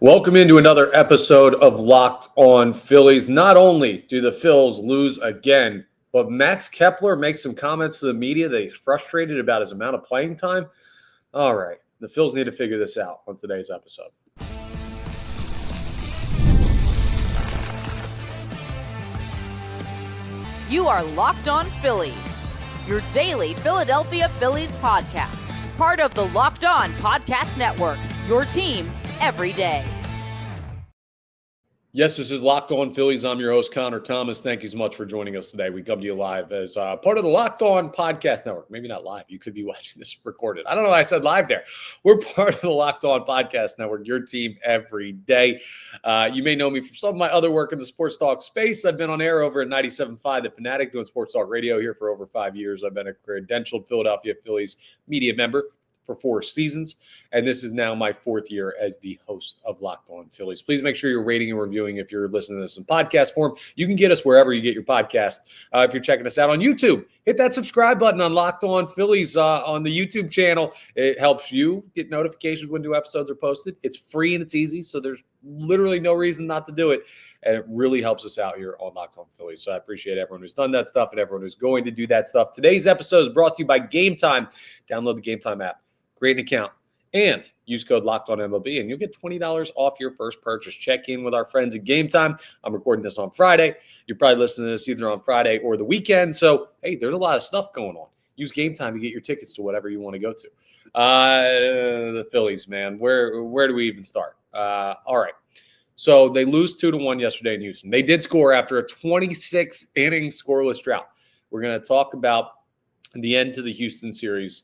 Welcome into another episode of Locked On Phillies. Not only do the Phils lose again, but Max Kepler makes some comments to the media that he's frustrated about his amount of playing time. All right, the Phils need to figure this out on today's episode. You are Locked On Phillies, your daily Philadelphia Phillies podcast. Part of the Locked On Podcast Network, your team every day. Yes, this is Locked On Phillies. I'm your host, Connor Thomas. Thank you so much for joining us today. We come to you live as part of the Locked On Podcast Network. Maybe not live. You could be watching this recorded. I don't know why I said live there. We're part of the Locked On Podcast Network, your team every day. You may know me from some of my other work in the sports talk space. I've been on air over at 97.5 The Fanatic, doing sports talk radio here for over 5 years. I've been a credentialed Philadelphia Phillies media member for 4 seasons, and this is now my 4th year as the host of Locked On Phillies. Please make sure you're rating and reviewing if you're listening to this in podcast form. You can get us wherever you get your podcast. If you're checking us out on YouTube, hit that subscribe button on Locked On Phillies on the YouTube channel. It helps you get notifications when new episodes are posted. It's free and it's easy, so there's literally no reason not to do it, and it really helps us out here on Locked On Phillies. So I appreciate everyone who's done that stuff and everyone who's going to do that stuff. Today's episode is brought to you by Game Time. Download the Game Time app. Create an account and use code LOCKEDONMLB and you'll get $20 off your first purchase. Check in with our friends at Game Time. I'm recording this on Friday. You're probably listening to this either on Friday or the weekend. So, hey, there's a lot of stuff going on. Use Game Time to get your tickets to whatever you want to go to. The Phillies, man. Where do we even start? All right. So they lose 2-1 yesterday in Houston. They did score after a 26-inning scoreless drought. We're going to talk about the end to the Houston series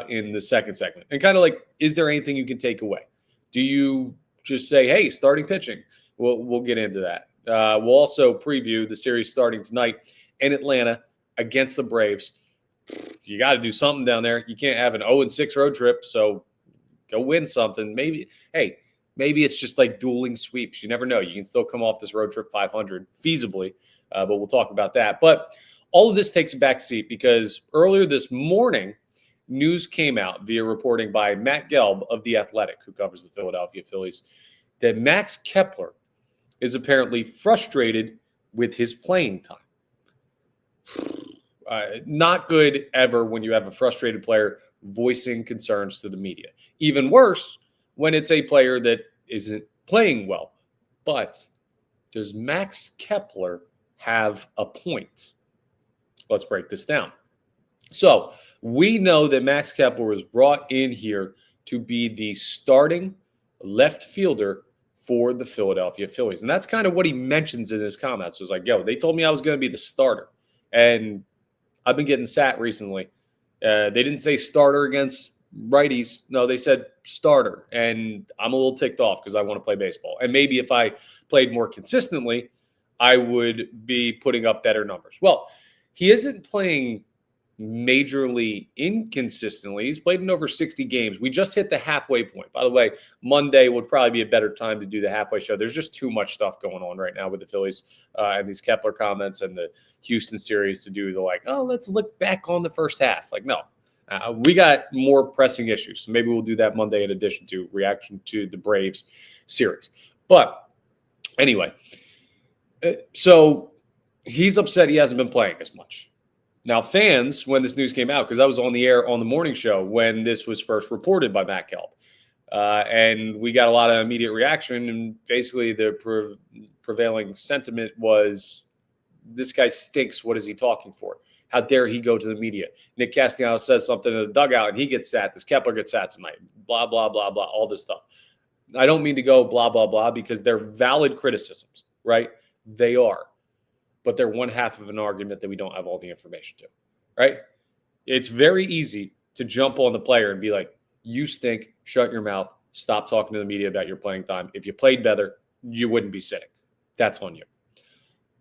in the second segment. And kind of like, is there anything you can take away? Do you just say, hey, starting pitching? We'll get into that. We'll also preview the series starting tonight in Atlanta against the Braves. You got to do something down there. You can't have an 0-6 road trip, so go win something. Maybe it's just like dueling sweeps. You never know. You can still come off this road trip 500 feasibly, but we'll talk about that. But all of this takes a back seat because earlier this morning, news came out via reporting by Matt Gelb of The Athletic, who covers the Philadelphia Phillies, that Max Kepler is apparently frustrated with his playing time. Not good ever when you have a frustrated player voicing concerns to the media. Even worse when it's a player that isn't playing well. But does Max Kepler have a point? Let's break this down. So we know that Max Kepler was brought in here to be the starting left fielder for the Philadelphia Phillies. And that's kind of what he mentions in his comments. It was like, yo, they told me I was going to be the starter. And I've been getting sat recently. They didn't say starter against righties. No, they said starter. And I'm a little ticked off because I want to play baseball. And maybe if I played more consistently, I would be putting up better numbers. Well, he isn't playing majorly inconsistently. He's played in over 60 games. We just hit the halfway point. By the way, Monday would probably be a better time to do the halfway show. There's just too much stuff going on right now with the Phillies and these Kepler comments and the Houston series to do the like, oh, let's look back on the first half. Like, no, we got more pressing issues. So maybe we'll do that Monday in addition to reaction to the Braves series. But anyway, so he's upset he hasn't been playing as much. Now, fans, when this news came out, because I was on the air on the morning show when this was first reported by Matt Gelb, and we got a lot of immediate reaction, and basically the prevailing sentiment was, this guy stinks. What is he talking for? How dare he go to the media? Nick Castellanos says something in the dugout, and he gets sat. This Kepler gets sat tonight. Blah, blah, blah, blah, all this stuff. I don't mean to go blah, blah, blah, because they're valid criticisms, right? They are. But they're one half of an argument that we don't have all the information to, right? It's very easy to jump on the player and be like, you stink, shut your mouth, stop talking to the media about your playing time. If you played better, you wouldn't be sitting. That's on you.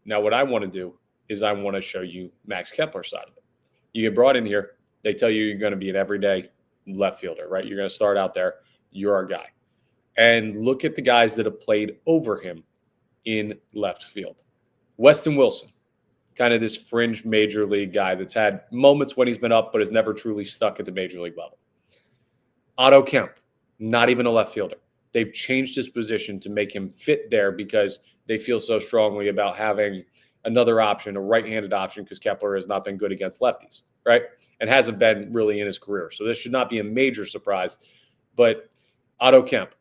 Now, what I want to do is I want to show you Max Kepler's side of it. You get brought in here, they tell you you're going to be an everyday left fielder, right? You're going to start out there, you're our guy. And look at the guys that have played over him in left field. Weston Wilson, kind of this fringe major league guy that's had moments when he's been up, but has never truly stuck at the major league level. Otto Kemp, not even a left fielder. they've changed his position to make him fit there because they feel so strongly about having another option, a right-handed option, because Kepler has not been good against lefties, right? And hasn't been really in his career. So this should not be a major surprise. But Otto Kemp,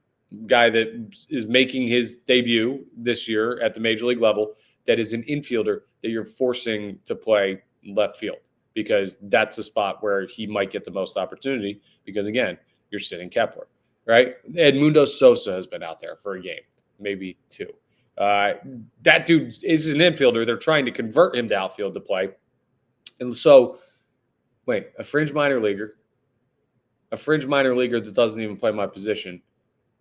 guy that is making his debut this year at the major league level, that is an infielder that you're forcing to play left field because that's the spot where he might get the most opportunity because, again, you're sitting Kepler, right? Edmundo Sosa has been out there for a game, maybe two. That dude is an infielder. They're trying to convert him to outfield to play. And so, wait, a fringe minor leaguer that doesn't even play my position,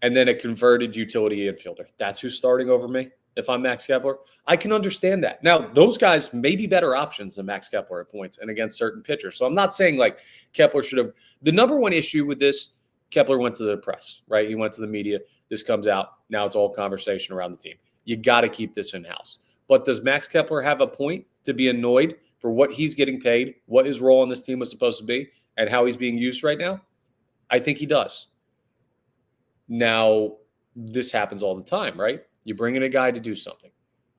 and then a converted utility infielder. That's who's starting over me if I'm Max Kepler. I can understand that. Now, those guys may be better options than Max Kepler at points and against certain pitchers. So I'm not saying like Kepler should have. The number one issue with this, Kepler went to the press, right? He went to the media. This comes out. Now it's all conversation around the team. You got to keep this in-house. But does Max Kepler have a point to be annoyed for what he's getting paid, what his role on this team was supposed to be, and how he's being used right now? I think he does. Now, this happens all the time, right? You bring in a guy to do something.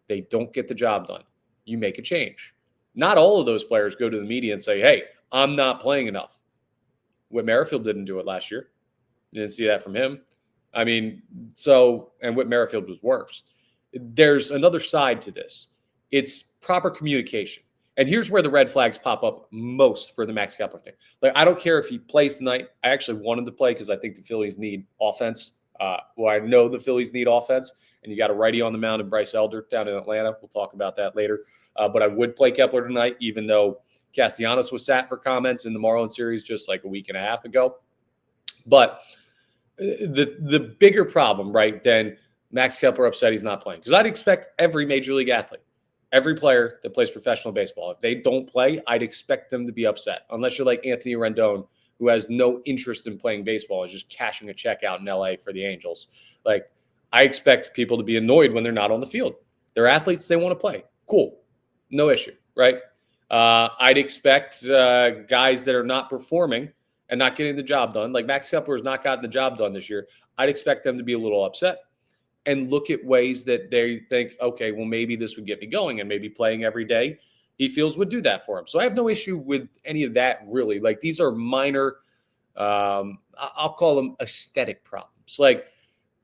They don't get the job done. You make a change. Not all of those players go to the media and say, hey, I'm not playing enough. Whit Merrifield didn't do it last year. You didn't see that from him. I mean, and Whit Merrifield was worse. There's another side to this. It's proper communication. And here's where the red flags pop up most for the Max Kepler thing. Like, I don't care if he plays tonight. I actually want him to play because I think the Phillies need offense. I know the Phillies need offense, and you got a righty on the mound in Bryce Elder down in Atlanta. We'll talk about that later. But I would play Kepler tonight, even though Castellanos was sat for comments in the Marlins series just like a week and a half ago. But the bigger problem, right, than Max Kepler upset he's not playing. Because I'd expect every major league athlete, every player that plays professional baseball, if they don't play, I'd expect them to be upset. Unless you're like Anthony Rendon, who has no interest in playing baseball and just cashing a check out in LA for the Angels. Like, I expect people to be annoyed when they're not on the field. They're athletes, they want to play. Cool. No issue, right? I'd expect guys that are not performing and not getting the job done, like Max Kepler has not gotten the job done this year. I'd expect them to be a little upset and look at ways that they think, okay, well, maybe this would get me going, and maybe playing every day he feels would do that for him. So I have no issue with any of that, really. Like, these are minor, I'll call them aesthetic problems. Like,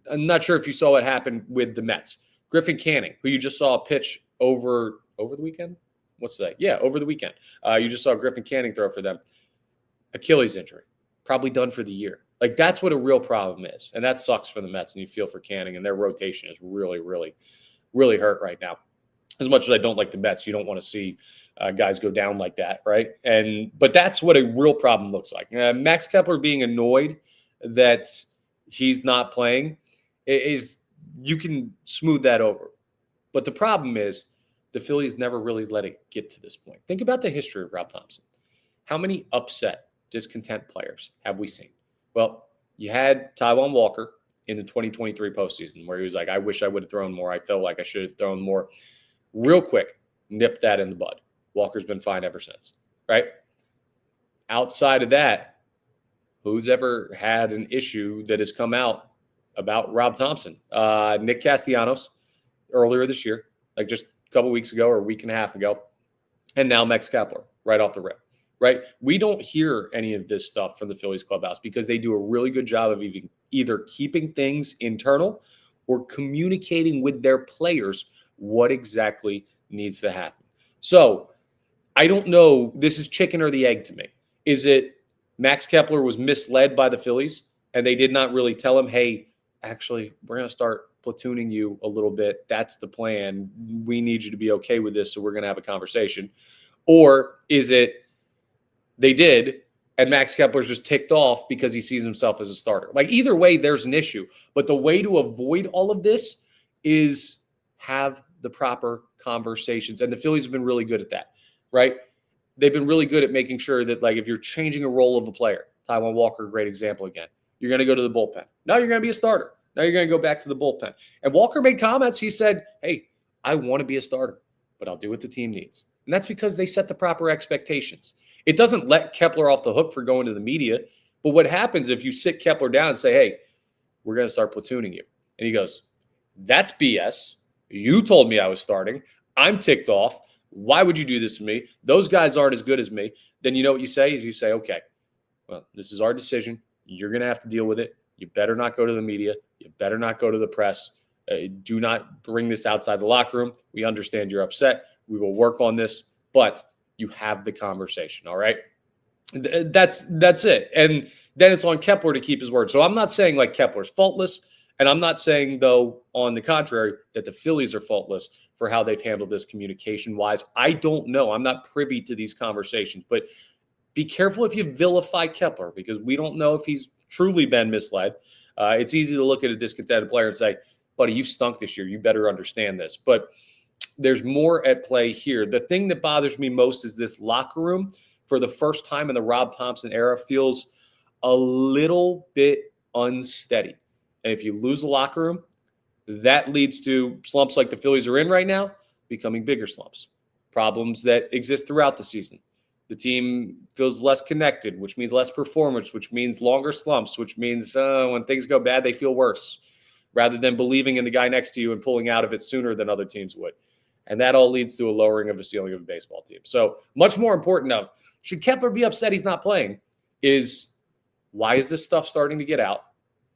I'm not sure if you saw what happened with the Mets. Griffin Canning, who you just saw pitch over the weekend? What's that? Yeah, over the weekend. You just saw Griffin Canning throw for them. Achilles injury, probably done for the year. Like, that's what a real problem is. And that sucks for the Mets, and you feel for Canning, and their rotation is really, really, really hurt right now. As much as I don't like the Mets, you don't want to see guys go down like that, right? But that's what a real problem looks like. Max Kepler being annoyed that he's not playing is, you can smooth that over. But the problem is the Phillies never really let it get to this point. Think about the history of Rob Thompson. How many upset, discontent players have we seen? Well, you had Taijuan Walker in the 2023 postseason where he was like, I wish I would have thrown more. I felt like I should have thrown more. Real quick, nip that in the bud. Walker's been fine ever since, right? Outside of that, who's ever had an issue that has come out about Rob Thompson? Nick Castellanos earlier this year, like just a couple weeks ago or a week and a half ago, and now Max Kepler right off the rip, right? We don't hear any of this stuff from the Phillies clubhouse because they do a really good job of either keeping things internal or communicating with their players what exactly needs to happen. So I don't know. This is chicken or the egg to me. Is it Max Kepler was misled by the Phillies and they did not really tell him, hey, actually, we're going to start platooning you a little bit. That's the plan. We need you to be okay with this, so we're going to have a conversation. Or is it they did, and Max Kepler's just ticked off because he sees himself as a starter? Like, either way, there's an issue. But the way to avoid all of this is have the proper conversations. And the Phillies have been really good at that, right? They've been really good at making sure that, like, if you're changing a role of a player, Taijuan Walker, great example again, you're going to go to the bullpen. Now you're going to be a starter. Now you're going to go back to the bullpen. And Walker made comments. He said, hey, I want to be a starter, but I'll do what the team needs. And that's because they set the proper expectations. It doesn't let Kepler off the hook for going to the media. But what happens if you sit Kepler down and say, hey, we're going to start platooning you. And he goes, that's BS. You told me I was starting. I'm ticked off. Why would you do this to me? Those guys aren't as good as me. Then you know what you say is you say, okay, well, this is our decision. You're going to have to deal with it. You better not go to the media. You better not go to the press. Do not bring this outside the locker room. We understand you're upset. We will work on this, but you have the conversation, all right? That's it. And then it's on Kepler to keep his word. So I'm not saying like Kepler's faultless, and I'm not saying, though, on the contrary, that the Phillies are faultless for how they've handled this communication-wise. I don't know. I'm not privy to these conversations, but be careful if you vilify Kepler, because we don't know if he's truly been misled. It's easy to look at a discontented player and say, buddy, you stunk this year. You better understand this. But there's more at play here. The thing that bothers me most is this locker room, for the first time in the Rob Thompson era, feels a little bit unsteady. And if you lose the locker room, that leads to slumps like the Phillies are in right now, becoming bigger slumps. Problems that exist throughout the season. The team feels less connected, which means less performance, which means longer slumps, which means when things go bad, they feel worse, rather than believing in the guy next to you and pulling out of it sooner than other teams would. And that all leads to a lowering of the ceiling of a baseball team. So much more important of, should Kepler be upset he's not playing, is why is this stuff starting to get out?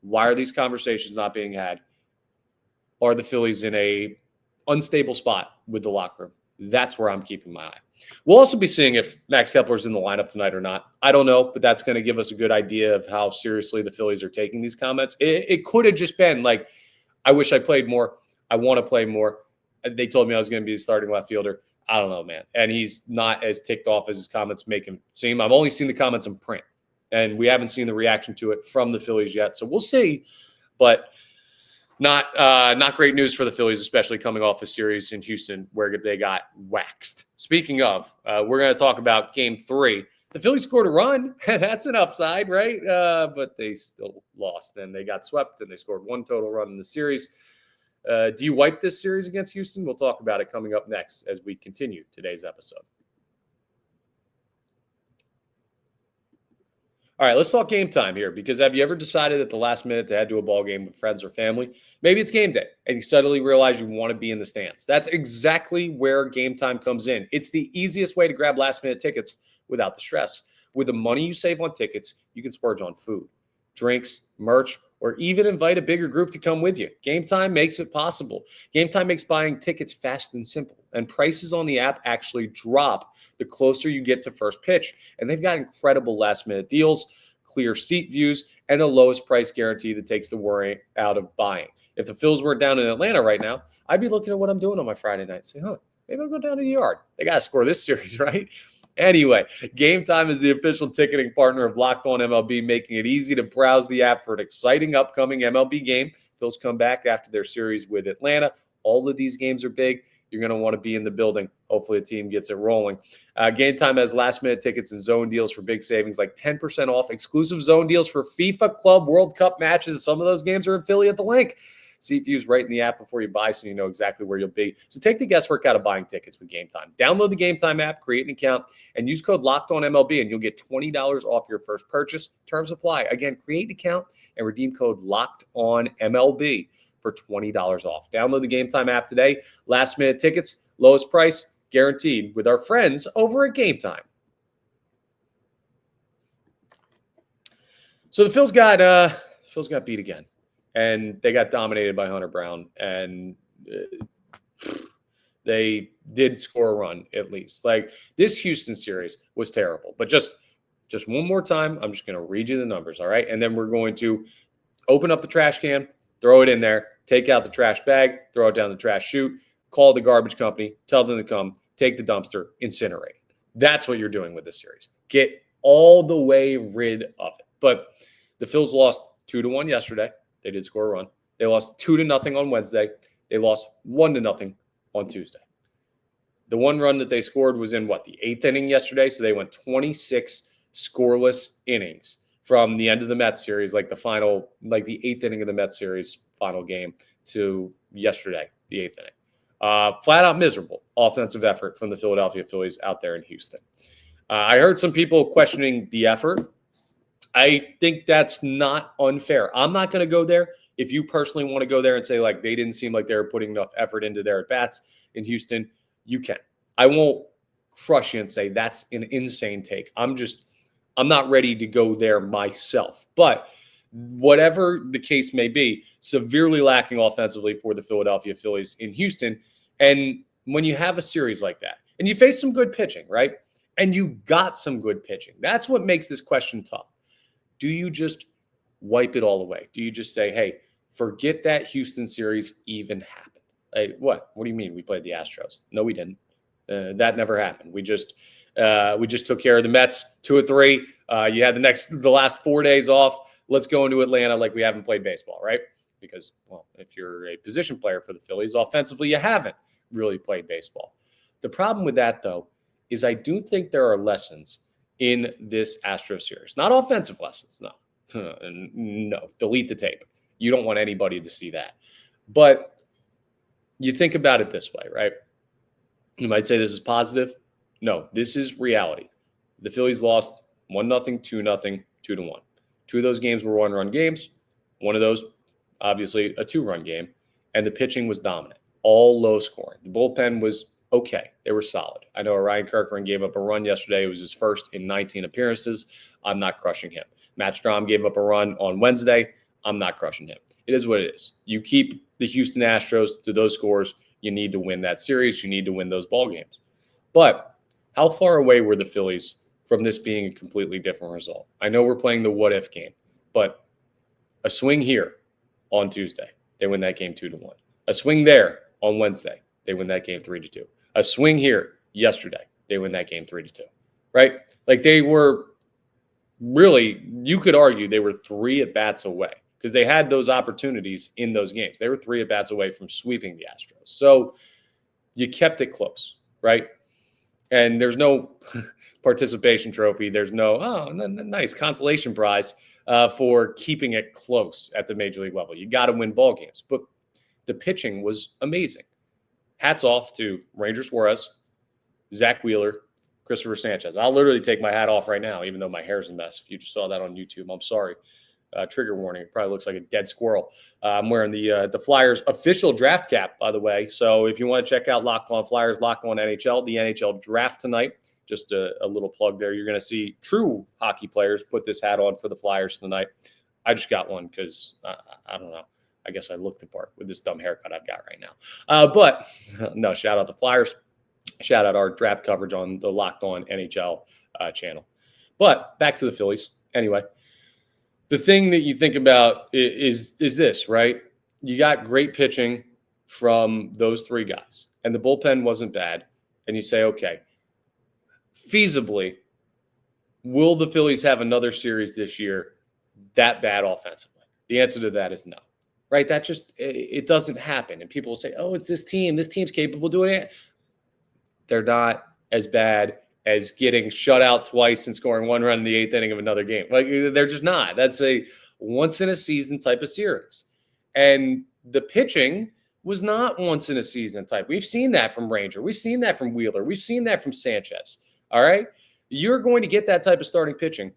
Why are these conversations not being had? Are the Phillies in a unstable spot with the locker room? That's where I'm keeping my eye. We'll also be seeing if Max Kepler's in the lineup tonight or not. I don't know, but that's going to give us a good idea of how seriously the Phillies are taking these comments. It could have just been like, I wish I played more. I want to play more. They told me I was going to be the starting left fielder. I don't know, man. And he's not as ticked off as his comments make him seem. I've only seen the comments in print, and we haven't seen the reaction to it from the Phillies yet. So we'll see. But not great news for the Phillies, especially coming off a series in Houston where they got waxed. Speaking of, we're going to talk about Game 3. The Phillies scored a run. That's an upside, right? But they still lost, and they got swept, and they scored one total run in the series. Do you wipe this series against Houston? We'll talk about it coming up next as we continue today's episode. All right, let's talk game time here, because have you ever decided at the last minute to head to a ball game with friends or family? Maybe it's game day, and you suddenly realize you want to be in the stands. That's exactly where game time comes in. It's the easiest way to grab last-minute tickets without the stress. With the money you save on tickets, you can splurge on food, drinks, merch, or even invite a bigger group to come with you. Game Time makes it possible. Game Time makes buying tickets fast and simple, and prices on the app actually drop the closer you get to first pitch. And they've got incredible last-minute deals, clear seat views, and a lowest price guarantee that takes the worry out of buying. If the Phils weren't down in Atlanta right now, I'd be looking at what I'm doing on my Friday night, saying, maybe I'll go down to the yard. They got to score this series, right? Anyway, Game Time is the official ticketing partner of Locked On MLB, making it easy to browse the app for an exciting upcoming MLB game. Phils come back after their series with Atlanta. All of these games are big. You're going to want to be in the building. Hopefully, the team gets it rolling. Game Time has last-minute tickets and zone deals for big savings, like 10% off, exclusive zone deals for FIFA Club World Cup matches. Some of those games are in Philly at the Link. Seat views right in the app before you buy, so you know exactly where you'll be. So take the guesswork out of buying tickets with Game Time. Download the Game Time app, create an account, and use code LOCKEDONMLB, and you'll get $20 off your first purchase. Terms apply. Again, create an account and redeem code LOCKEDONMLB for $20 off. Download the Game Time app today. Last-minute tickets, lowest price, guaranteed, with our friends over at Game Time. So the Phils got beat again. And they got dominated by Hunter Brown, and they did score a run at least. Like, this Houston series was terrible. But just one more time, I'm just going to read you the numbers, all right? And then we're going to open up the trash can, throw it in there, take out the trash bag, throw it down the trash chute, call the garbage company, tell them to come, take the dumpster, incinerate it. That's what you're doing with this series. Get all the way rid of it. But the Phils lost 2-1 yesterday. They did score a run. They lost 2-0 on Wednesday. They lost 1-0 on Tuesday. The one run that they scored was in the 8th inning yesterday. So they went 26 scoreless innings from the end of the Mets series, the 8th inning of the Mets series final game, to yesterday, the 8th inning. Flat out miserable offensive effort from the Philadelphia Phillies out there in Houston. I heard some people questioning the effort. I think that's not unfair. I'm not going to go there. If you personally want to go there and say, like, they didn't seem like they were putting enough effort into their at-bats in Houston, you can. I won't crush you and say that's an insane take. I'm not ready to go there myself. But whatever the case may be, severely lacking offensively for the Philadelphia Phillies in Houston. And when you have a series like that, and you face some good pitching, right? And you got some good pitching. That's what makes this question tough. Do you just wipe it all away? Do you just say, hey, forget that Houston series even happened? Like, what? What do you mean we played the Astros? No, we didn't. That never happened. We just took care of the Mets 2-3. You had the last 4 days off. Let's go into Atlanta like we haven't played baseball, right? Because, well, if you're a position player for the Phillies, offensively, you haven't really played baseball. The problem with that, though, is I do think there are lessons in this Astros series. Not offensive lessons, no. No, delete the tape. You don't want anybody to see that. But you think about it this way, right? You might say this is positive. No, this is reality. The Phillies lost 1-0, 2-0, 2-1. Two of those games were one-run games. One of those, obviously, a two-run game. And the pitching was dominant. All low scoring. The bullpen was okay. They were solid. I know Ryan Kirkland gave up a run yesterday. It was his first in 19 appearances. I'm not crushing him. Matt Strahm gave up a run on Wednesday. I'm not crushing him. It is what it is. You keep the Houston Astros to those scores. You need to win that series. You need to win those ball games. But how far away were the Phillies from this being a completely different result? I know we're playing the what-if game, but a swing here on Tuesday, they win that game 2-1. A swing there on Wednesday, they win that game 3-2. A swing here yesterday, they win that game 3-2, right? Like they were really, you could argue they were 3 at-bats away because they had those opportunities in those games. They were 3 at-bats away from sweeping the Astros. So you kept it close, right? And there's no participation trophy. There's no, nice consolation prize for keeping it close at the major league level. You got to win ball games. But the pitching was amazing. Hats off to Ranger Suarez, Zach Wheeler, Christopher Sanchez. I'll literally take my hat off right now, even though my hair's a mess. If you just saw that on YouTube, I'm sorry. Trigger warning. It probably looks like a dead squirrel. I'm wearing the Flyers official draft cap, by the way. So if you want to check out Locked On Flyers, Locked On NHL, the NHL draft tonight, just a little plug there. You're going to see true hockey players put this hat on for the Flyers tonight. I just got one because, I don't know. I guess I look the part with this dumb haircut I've got right now. But no, shout out the Flyers. Shout out our draft coverage on the Locked On NHL channel. But back to the Phillies. Anyway, the thing that you think about is this, right? You got great pitching from those 3 guys, and the bullpen wasn't bad. And you say, okay, feasibly, will the Phillies have another series this year that bad offensively? The answer to that is no. Right? That just, it doesn't happen. And people will say, oh, it's this team. This team's capable of doing it. They're not as bad as getting shut out twice and scoring 1 run in the 8th inning of another game. Like, they're just not. That's a once-in-a-season type of series. And the pitching was not once-in-a-season type. We've seen that from Ranger. We've seen that from Wheeler. We've seen that from Sanchez. All right? You're going to get that type of starting pitching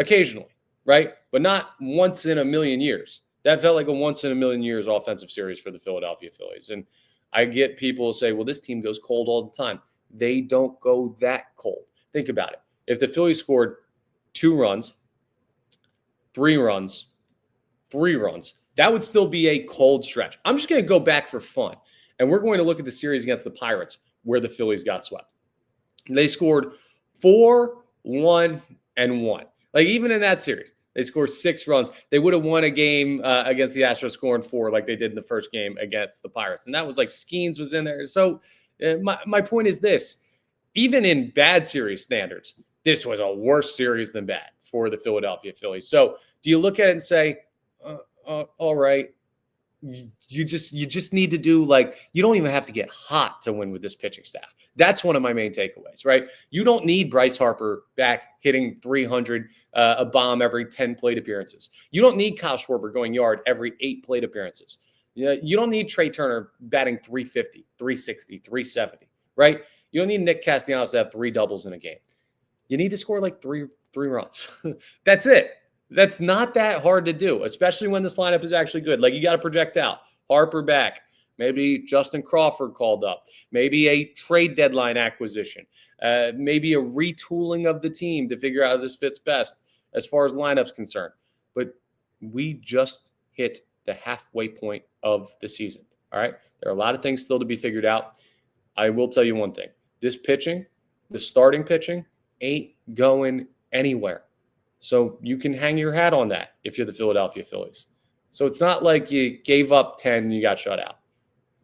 occasionally, right? But not once in a million years. That felt like a once-in-a-million years offensive series for the Philadelphia Phillies. And I get people say, well, this team goes cold all the time. They don't go that cold. Think about it. If the Phillies scored 2 runs, 3 runs, 3 runs, that would still be a cold stretch. I'm just going to go back for fun. And we're going to look at the series against the Pirates where the Phillies got swept. They scored 4, 1, and 1. Like, even in that series, they scored 6 runs. They would have won a game against the Astros scoring 4 like they did in the first game against the Pirates. And that was like Skeens was in there. So my point is this. Even in bad series standards, this was a worse series than bad for the Philadelphia Phillies. So do you look at it and say, all right, you just need to do, like, you don't even have to get hot to win with this pitching staff. That's one of my main takeaways, right? You don't need Bryce Harper back hitting 300, a bomb every 10 plate appearances. You don't need Kyle Schwarber going yard every 8 plate appearances. You don't need Trey Turner batting 350, 360, 370, right? You don't need Nick Castellanos to have 3 doubles in a game. You need to score like three runs. That's it. That's not that hard to do, especially when this lineup is actually good. Like, you got to project out. Harper back. Maybe Justin Crawford called up. Maybe a trade deadline acquisition. Maybe a retooling of the team to figure out how this fits best as far as lineup's concerned. But we just hit the halfway point of the season. All right. There are a lot of things still to be figured out. I will tell you one thing. This pitching, the starting pitching, ain't going anywhere. So you can hang your hat on that if you're the Philadelphia Phillies. So it's not like you gave up 10 and you got shut out.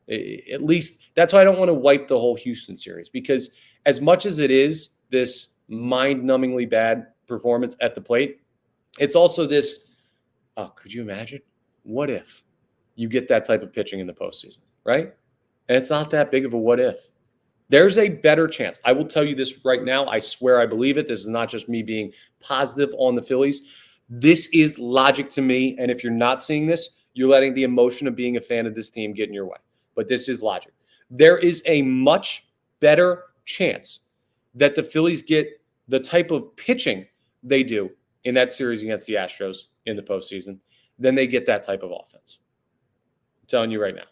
At least that's why I don't want to wipe the whole Houston series, because as much as it is this mind-numbingly bad performance at the plate, it's also this, could you imagine? What if you get that type of pitching in the postseason, right? And it's not that big of a what if. There's a better chance. I will tell you this right now. I swear I believe it. This is not just me being positive on the Phillies. This is logic to me. And if you're not seeing this, you're letting the emotion of being a fan of this team get in your way. But this is logic. There is a much better chance that the Phillies get the type of pitching they do in that series against the Astros in the postseason than they get that type of offense. I'm telling you right now.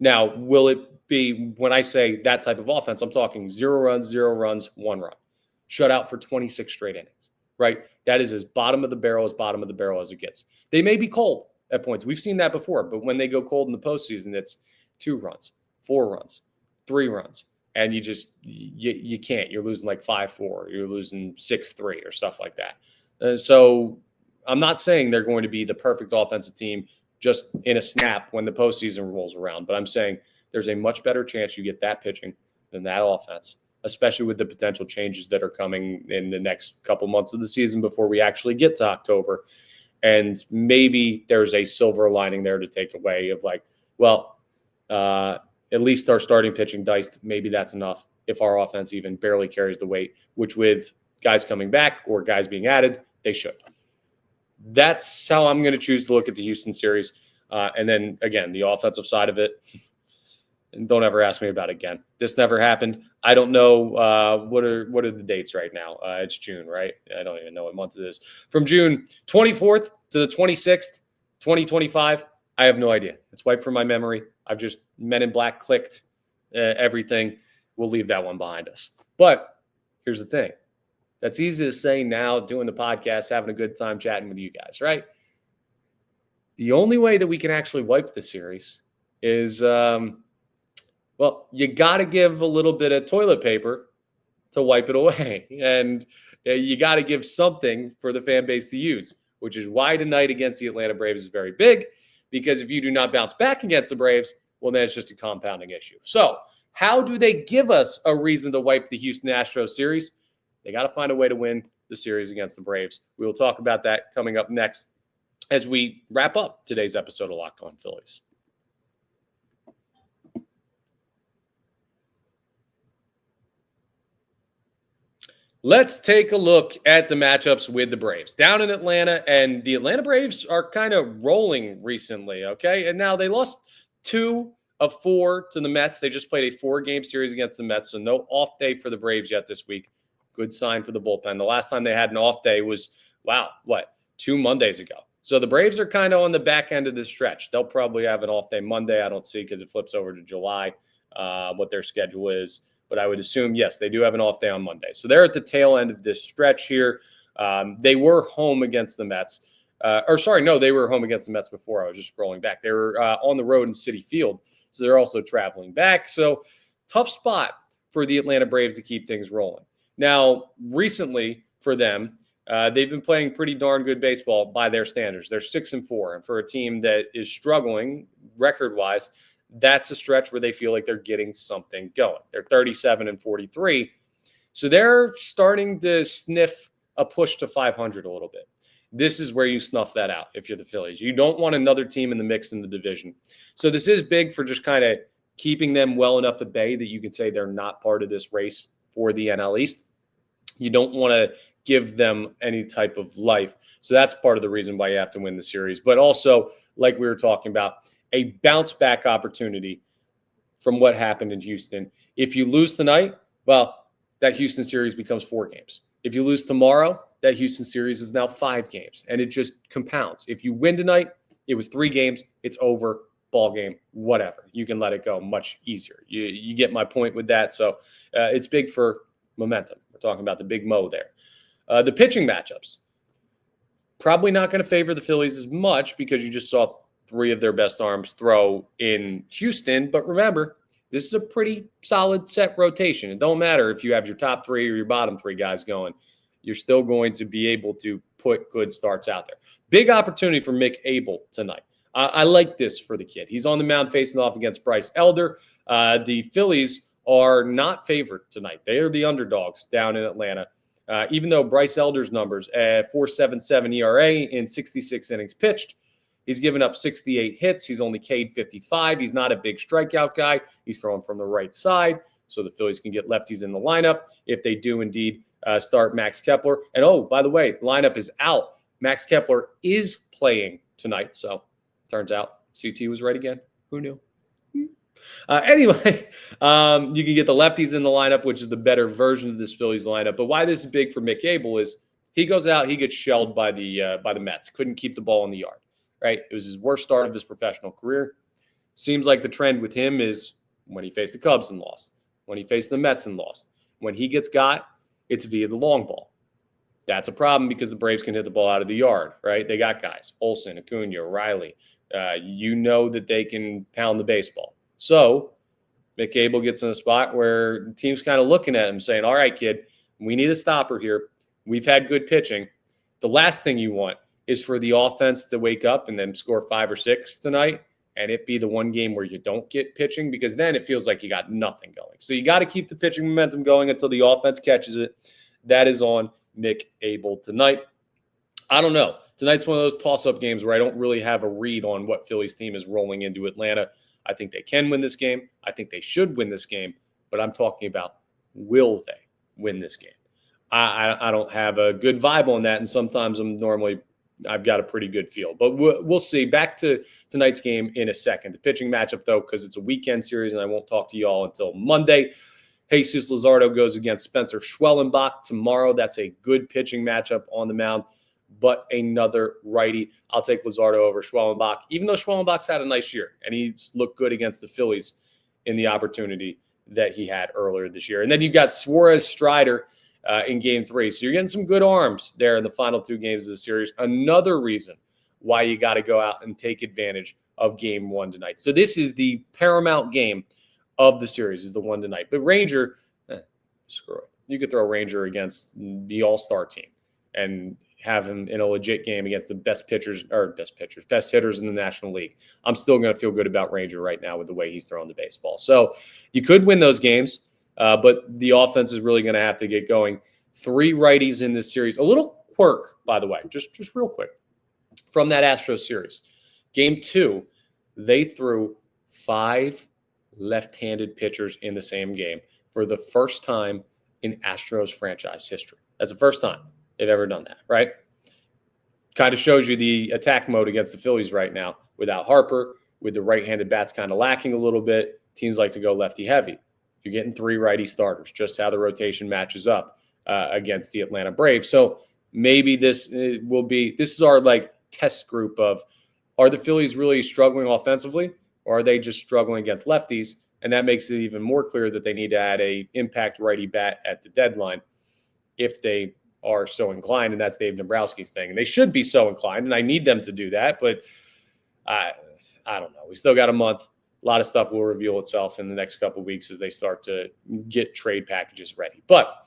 Now, will it be, when I say that type of offense, I'm talking 0 runs, 1 run. Shut out for 26 straight innings, right? That is as bottom of the barrel as it gets. They may be cold at points. We've seen that before, but when they go cold in the postseason, it's 2 runs, 4 runs, 3 runs, and you can't. You're losing like 5-4. You're losing 6-3 or stuff like that. So I'm not saying they're going to be the perfect offensive team just in a snap when the postseason rolls around, but I'm saying there's a much better chance you get that pitching than that offense, especially with the potential changes that are coming in the next couple months of the season before we actually get to October. And maybe there's a silver lining there to take away of like, well, at least our starting pitching diced. Maybe that's enough if our offense even barely carries the weight, which with guys coming back or guys being added, they should. That's how I'm going to choose to look at the Houston series. And then, again, the offensive side of it, and don't ever ask me about it again. This never happened. I don't know what are the dates right now. It's June, right? I don't even know what month it is. From June 24th to the 26th, 2025, I have no idea. It's wiped from my memory. I've just Men in Black clicked everything. We'll leave that one behind us. But here's the thing. That's easy to say now, doing the podcast, having a good time chatting with you guys, right? The only way that we can actually wipe the series is, well, you got to give a little bit of toilet paper to wipe it away. And you got to give something for the fan base to use, which is why tonight against the Atlanta Braves is very big, because if you do not bounce back against the Braves, well, then it's just a compounding issue. So how do they give us a reason to wipe the Houston Astros series? They got to find a way to win the series against the Braves. We will talk about that coming up next as we wrap up today's episode of Locked On Phillies. Let's take a look at the matchups with the Braves down in Atlanta, and the Atlanta Braves are kind of rolling recently, okay? And now they lost 2 of 4 to the Mets. They just played a 4-game series against the Mets, so no off day for the Braves yet this week. Good sign for the bullpen. The last time they had an off day was, 2 Mondays ago. So the Braves are kind of on the back end of this stretch. They'll probably have an off day Monday. I don't see, because it flips over to July, what their schedule is. But I would assume, yes, they do have an off day on Monday. So they're at the tail end of this stretch here. They were home against the Mets. They were home against the Mets before. I was just scrolling back. They were on the road in Citi Field, so they're also traveling back. So tough spot for the Atlanta Braves to keep things rolling. Now, recently for them, they've been playing pretty darn good baseball by their standards. They're 6-4, and for a team that is struggling record-wise, that's a stretch where they feel like they're getting something going. They're 37-43, so they're starting to sniff a push to 500 a little bit. This is where you snuff that out if you're the Phillies. You don't want another team in the mix in the division. So this is big for just kind of keeping them well enough at bay that you can say they're not part of this race for the NL East. You don't want to give them any type of life. So that's part of the reason why you have to win the series. But also, like we were talking about, a bounce back opportunity from what happened in Houston. If you lose tonight, well, that Houston series becomes 4 games. If you lose tomorrow, that Houston series is now 5 games, and it just compounds. If you win tonight, it was 3 games. It's over, ball game, whatever. You can let it go much easier. You get my point with that. So it's big for momentum. We're talking about the big Mo there. The pitching matchups. Probably not going to favor the Phillies as much because you just saw 3 of their best arms throw in Houston. But remember, this is a pretty solid set rotation. It don't matter if you have your top 3 or your bottom 3 guys going. You're still going to be able to put good starts out there. Big opportunity for Mick Abel tonight. I like this for the kid. He's on the mound facing off against Bryce Elder. The Phillies are not favored tonight. They are the underdogs down in Atlanta. Even though Bryce Elder's numbers, 4.77 ERA in 66 innings pitched, he's given up 68 hits. He's only K'd 55. He's not a big strikeout guy. He's throwing from the right side, so the Phillies can get lefties in the lineup if they do indeed start Max Kepler. And, oh, by the way, lineup is out. Max Kepler is playing tonight, so turns out CT was right again. Who knew? Anyway, you can get the lefties in the lineup, which is the better version of this Phillies lineup. But why this is big for Mick Abel is he goes out, he gets shelled by the Mets. Couldn't keep the ball in the yard, right? It was his worst start of his professional career. Seems like the trend with him is when he faced the Cubs and lost, when he faced the Mets and lost. When he gets got, it's via the long ball. That's a problem because the Braves can hit the ball out of the yard, right? They got guys, Olsen, Acuna, Riley. You know that they can pound the baseball. So Mick Abel gets in a spot where the team's kind of looking at him saying, all right, kid, we need a stopper here. We've had good pitching. The last thing you want is for the offense to wake up and then score 5 or 6 tonight and it be the one game where you don't get pitching, because then it feels like you got nothing going. So you got to keep the pitching momentum going until the offense catches it. That is on Mick Abel tonight. I don't know. Tonight's one of those toss-up games where I don't really have a read on what Phillies team is rolling into Atlanta. I think they can win this game. I think they should win this game. But I'm talking about, will they win this game? I don't have a good vibe on that, and sometimes I've got a pretty good feel. But we'll see. Back to tonight's game in a second. The pitching matchup, though, because it's a weekend series, and I won't talk to you all until Monday. Jesus Luzardo goes against Spencer Schwellenbach tomorrow. That's a good pitching matchup on the mound, but another righty. I'll take Luzardo over Schwellenbach, even though Schwellenbach's had a nice year, and he's looked good against the Phillies in the opportunity that he had earlier this year. And then you've got Suarez Strider in Game 3. So you're getting some good arms there in the final 2 games of the series. Another reason why you got to go out and take advantage of Game 1 tonight. So this is the paramount game of the series, is the one tonight. But Ranger, screw it. You could throw Ranger against the all-star team and have him in a legit game against the best hitters in the National League. I'm still going to feel good about Ranger right now with the way he's throwing the baseball. So you could win those games, but the offense is really going to have to get going. 3 righties in this series. A little quirk, by the way, just real quick, from that Astros series. Game 2, they threw 5 left-handed pitchers in the same game for the first time in Astros franchise history. That's the first time they've ever done that, right? Kind of shows you the attack mode against the Phillies right now. Without Harper, with the right-handed bats kind of lacking a little bit, teams like to go lefty-heavy. You're getting 3 righty starters, just how the rotation matches up against the Atlanta Braves. So maybe this is our test group of, are the Phillies really struggling offensively, or are they just struggling against lefties? And that makes it even more clear that they need to add a impact righty bat at the deadline if they are so inclined, and that's Dave Dombrowski's thing. And they should be so inclined, and I need them to do that, but I don't know. We still got a month. A lot of stuff will reveal itself in the next couple of weeks as they start to get trade packages ready. But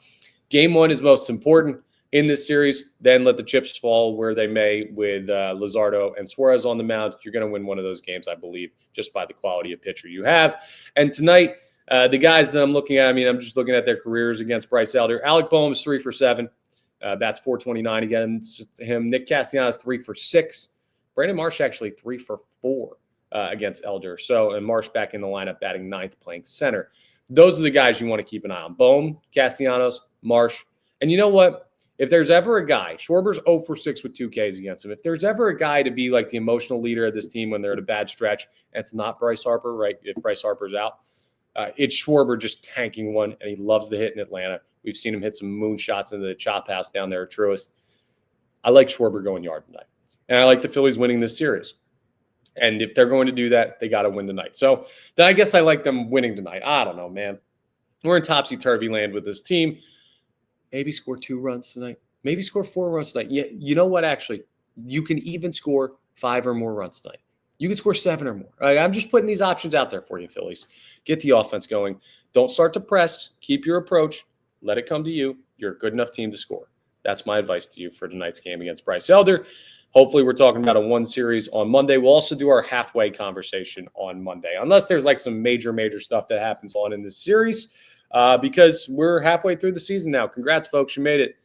Game 1 is most important in this series. Then let the chips fall where they may with Luzardo and Suarez on the mound. You're going to win one of those games, I believe, just by the quality of pitcher you have. And tonight, the guys that I'm looking at, I'm just looking at their careers against Bryce Elder. Alec Boehm is 3 for 7. Bats .429 against him. Nick Castellanos 3 for 6. Brandon Marsh actually 3 for 4 against Elder. So, and Marsh back in the lineup, batting 9th, playing center. Those are the guys you want to keep an eye on. Boehm, Castellanos, Marsh. And you know what? If there's ever a guy, Schwarber's 0 for 6 with 2 Ks against him. If there's ever a guy to be like the emotional leader of this team when they're at a bad stretch, and it's not Bryce Harper, right? If Bryce Harper's out, it's Schwarber just tanking one, and he loves the hit in Atlanta. We've seen him hit some moonshots into the chop house down there at Truist. I like Schwarber going yard tonight. And I like the Phillies winning this series. And if they're going to do that, they got to win tonight. So then I guess I like them winning tonight. I don't know, man. We're in topsy-turvy land with this team. Maybe score 2 runs tonight. Maybe score 4 runs tonight. Yeah, you know what, actually? You can even score 5 or more runs tonight. You can score 7 or more. Right? I'm just putting these options out there for you, Phillies. Get the offense going. Don't start to press. Keep your approach. Let it come to you. You're a good enough team to score. That's my advice to you for tonight's game against Bryce Elder. Hopefully, we're talking about a 1 series on Monday. We'll also do our halfway conversation on Monday, unless there's like some major stuff that happens on in this series, because we're halfway through the season now. Congrats, folks. You made it.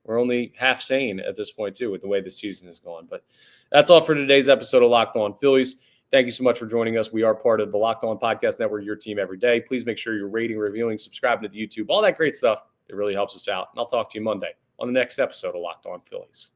We're only half sane at this point, too, with the way the season is going. But that's all for today's episode of Locked On Phillies. Thank you so much for joining us. We are part of the Locked On Podcast Network, your team every day. Please make sure you're rating, reviewing, subscribing to the YouTube, all that great stuff. It really helps us out. And I'll talk to you Monday on the next episode of Locked On Phillies.